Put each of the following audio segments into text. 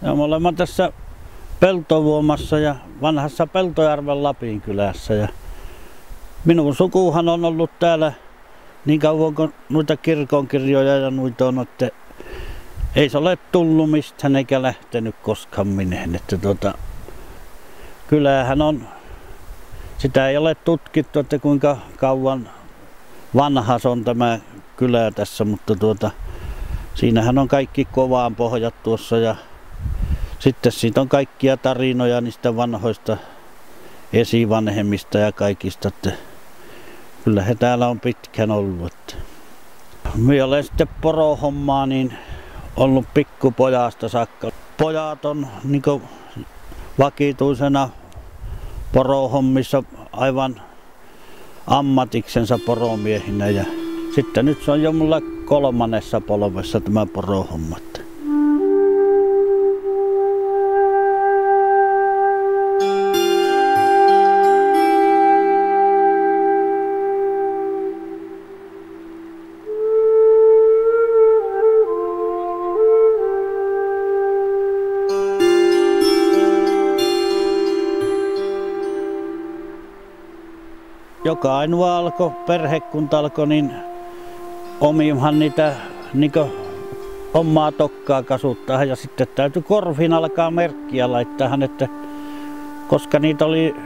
Ja me olemme tässä Peltovuomassa ja vanhassa Peltojärven Lapin kylässä. Ja minun sukuhan on ollut täällä niin kauan kuin noita kirkonkirjoja ja noita on, että ei se ole tullut mistään eikä lähtenyt koskaan mineen. Että kylähän on, sitä ei ole tutkittu, että kuinka kauan vanha se on tämä kylä tässä, mutta siinähän on kaikki kovaan pohjat tuossa ja sitten siitä on kaikkia tarinoja niistä vanhoista esivanhemmista ja kaikista, että kyllä he täällä on pitkään ollut. Minä olen sitten porohommaa niin ollut pikkupojasta saakka. Pojat on niin vakituisena porohommissa aivan ammatiksensa poromiehinä ja sitten nyt se on jo mulla 3. polvessa tämä porohomma. Joka ainoa perhekunta alkoi niin omimaan niitä omaa tokkaa kasuttaa ja sitten täytyi korviin alkaa merkkiä laittaa, että koska niitä oli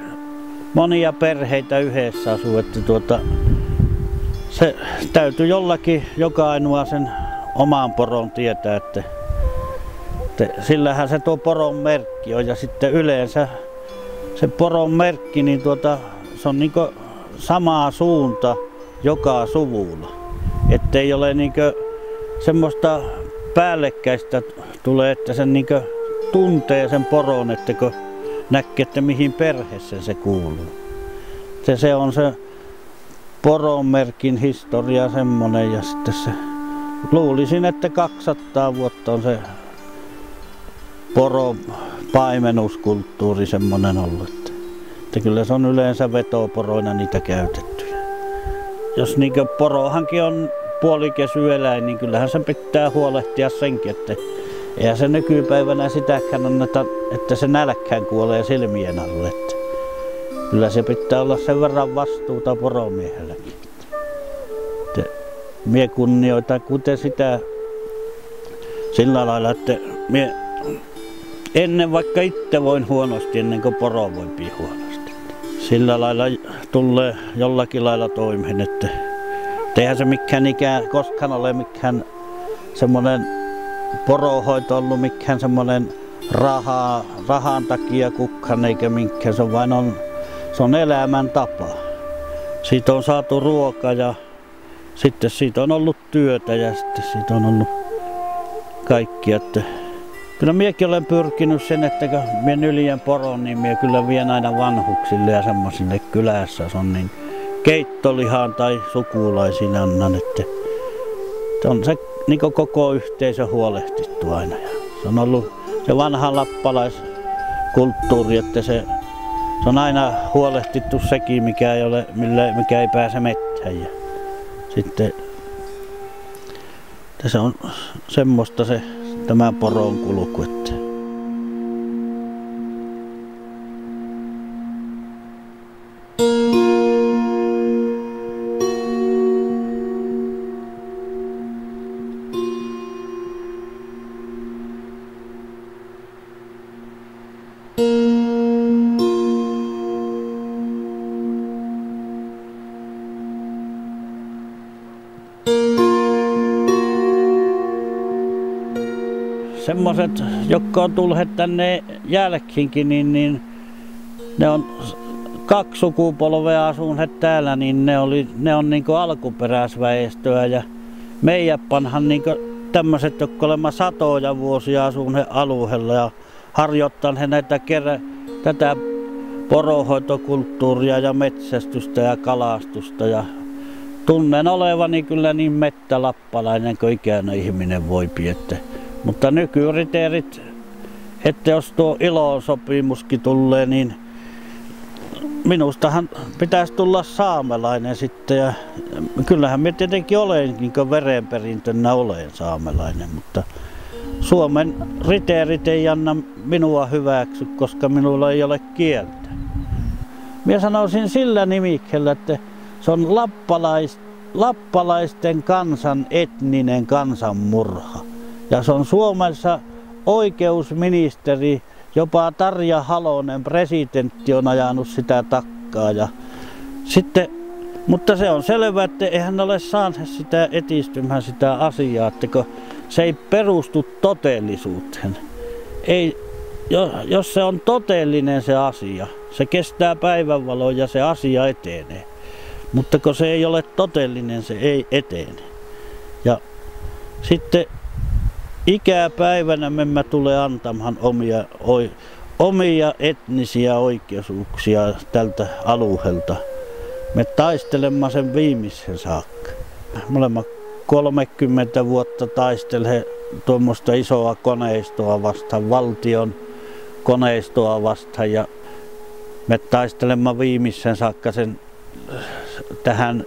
monia perheitä yhdessä asuu, että se täytyi jollakin joka ainoa sen oman poron tietää, että sillähän se tuo poron merkki on ja sitten yleensä se poron merkki niin se on samaa suunta joka suvulla, ettei ole semmoista päällekkäistä tulee, että sen tuntee sen poron, että kun näkee, että mihin perheeseen se kuuluu. Se on se poronmerkin historia semmoinen ja sitten se luulisin, että 200 vuotta on se poron paimenuskulttuuri semmoinen ollut. Että kyllä se on yleensä vetoporoina niitä käytettyjä. Jos porohankin on puolikesyeläin, niin kyllähän sen pitää huolehtia senkin, että eihän se nykypäivänä sitäkään anneta, että se nälkään kuolee silmien alle. Että kyllä se pitää olla sen verran vastuuta poromiehelläkin. Mie kunnioitan kuten sitä sillä lailla, että mie ennen vaikka itse voin huonosti, ennen kuin poro voi huonosti. Sillä lailla tulee jollakin lailla toimeen, että eihän se mikään koskaan ole mikään semmoinen porohoito ollut mikään semmoinen rahan takia kukkan eikä minkään, se on elämäntapa. Siitä on saatu ruoka ja sitten siitä on ollut työtä ja sitten siitä on ollut kaikki. Että kyllä minäkin olen pyrkinyt sen, että kun minä nyljen poron, niin minä kyllä vien aina vanhuksille ja semmoisille kylässä. Se on niin keittolihaan tai sukulaisille annan, että se on se koko yhteisö huolehdittu aina. Ja se on ollut se vanha lappalaiskulttuuri, että se on aina huolehdittu sekin, mikä ei pääse metsään. Ja sitten se on semmoista tämä poron kulku. Semmoiset, jotka on tulleet tänne jälkeenkin, niin ne on 2 sukupolvea asuneet täällä, niin ne on alkuperäisväestöä ja meidänpanhan tämmöiset, jotka olemme satoja vuosia asuneet alueella ja harjoittaneet tätä poronhoitokulttuuria ja metsästystä ja kalastusta ja tunnen olevani kyllä niin mettälappalainen kuin ikäinen ihminen voi piettä. Mutta nykykriteerit, että jos tuo ILO-sopimuskin tulee, niin minustahan pitäisi tulla saamelainen sitten. Ja kyllähän minä tietenkin olenkin, kun verenperintönä olen saamelainen, mutta Suomen riteerit ei anna minua hyväksy, koska minulla ei ole kieltä. Minä sanoisin sillä nimikkeellä, että se on lappalaisten kansan etninen kansanmurha. Ja se on Suomessa oikeusministeri, jopa Tarja Halonen, presidentti, on ajanut sitä takkaa. Ja sitten, mutta se on selvä, että eihän ole saanut sitä etistymään sitä asiaa, että se ei perustu todellisuuteen. Ei, jos se on todellinen se asia, se kestää päivänvaloa ja se asia etenee. Mutta kun se ei ole todellinen, se ei etene. Ja sitten ikäpäivänä me tulee antamaan omia etnisiä oikeuksia tältä alueelta. Me taistelemme sen viimeisen saakka. Me olemme 30 vuotta taistelee tuommoista isoa koneistoa vastaan, valtion koneistoa vastaan, ja me taistelemme viimeisen saakka sen tähän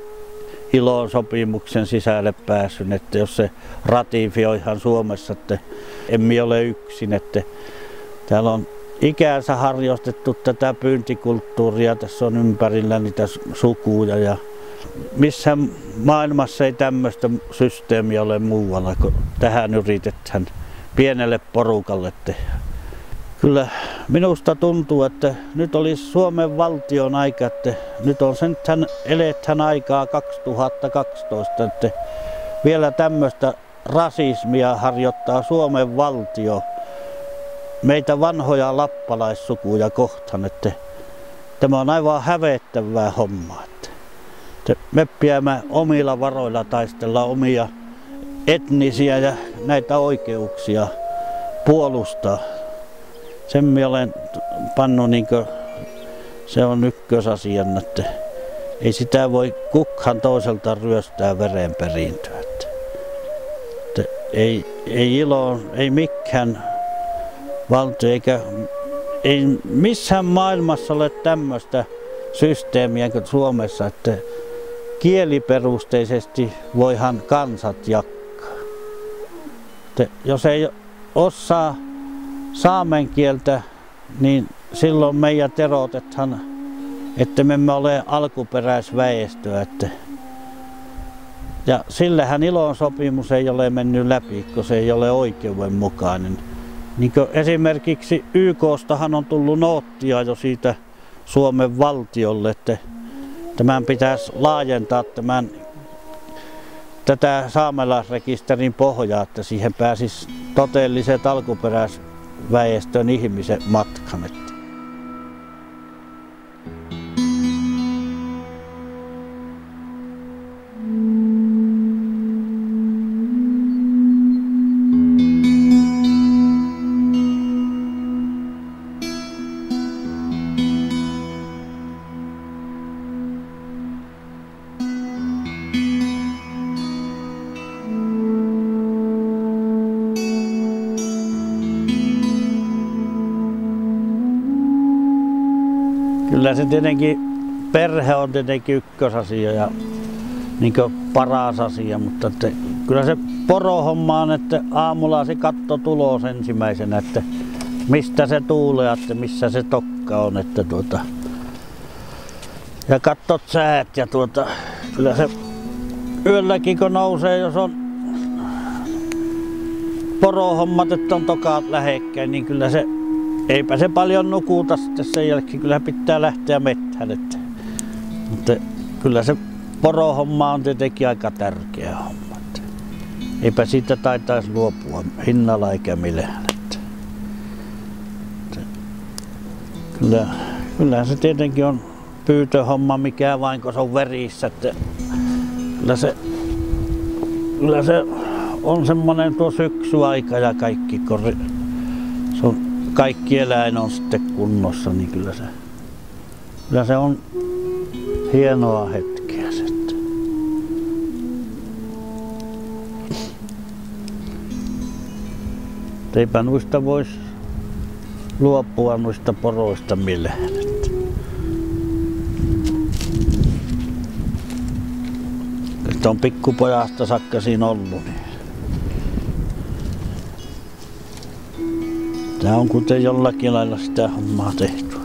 ILOn sopimuksen sisälle pääsyn, että jos se ratifioihan Suomessa, että emme ole yksin, että täällä on ikänsä harjoitettu tätä pyyntikulttuuria, tässä on ympärillä niitä sukuja ja missään maailmassa ei tämmöistä systeemiä ole muualla, kun tähän yritetään pienelle porukalle tehdä. Kyllä minusta tuntuu, että nyt olisi Suomen valtion aika, että nyt on eletään aikaa 2012, että vielä tämmöistä rasismia harjoittaa Suomen valtio meitä vanhoja lappalaissukuja kohtaan, että tämä on aivan hävettävää hommaa. Me pitäämme omilla varoilla taistella omia etnisiä ja näitä oikeuksia puolustaa. Sen minä olen pannut, se on ykkösasian, että ei sitä voi kukaan toiselta ryöstää verenperintöä. Että ei ILO, ei mikään valtio ei missään maailmassa ole tämmöistä systeemiä kuin Suomessa, että kieliperusteisesti voihan kansat jakaa. Että jos ei osaa saamen kieltä, niin silloin meidät erotetaan, että me emme ole alkuperäisväestöä. Ja sillähän ILOn sopimus ei ole mennyt läpi, kun se ei ole oikeudenmukainen. Niin kuin esimerkiksi YK:stahan on tullut noottia jo siitä Suomen valtiolle, että tämän pitäisi laajentaa tätä saamelaisrekisterin pohjaa, että siihen pääsisi todelliset alkuperäisväestön ihmiset matkan. Kyllä se tietenkin, perhe on tietenkin ykkösasia ja niin paras asia, mutta että kyllä se porohomma on, että aamulla se katto tulos ensimmäisenä, että mistä se tuulee, että missä se tokka on, että ja kattot säät ja kyllä se yölläkin kun nousee, jos on porohommat, että on tokaat lähekkäin, niin kyllä se eipä se paljon nukuta sitten sen jälkeen, kyllä pitää lähteä metsään. Mutta kyllä se porohomma on tietenkin aika tärkeä homma. Eipä siitä taitaisi luopua hinnalla eikä millään. Kyllä se tietenkin on pyytöhomma, mikä vain kun se on verissä. Että kyllä se on semmoinen tuo syksyaika ja kaikki, kun se on, kaikki eläin on sitten kunnossa, niin kyllä se on hienoa hetkeä sitten. Eipä noista voisi luopua noista poroista millään. Että on pikkupojasta saakka siinä ollut. Niin Tää on kuten jollakin lailla sitä hommaa tehty.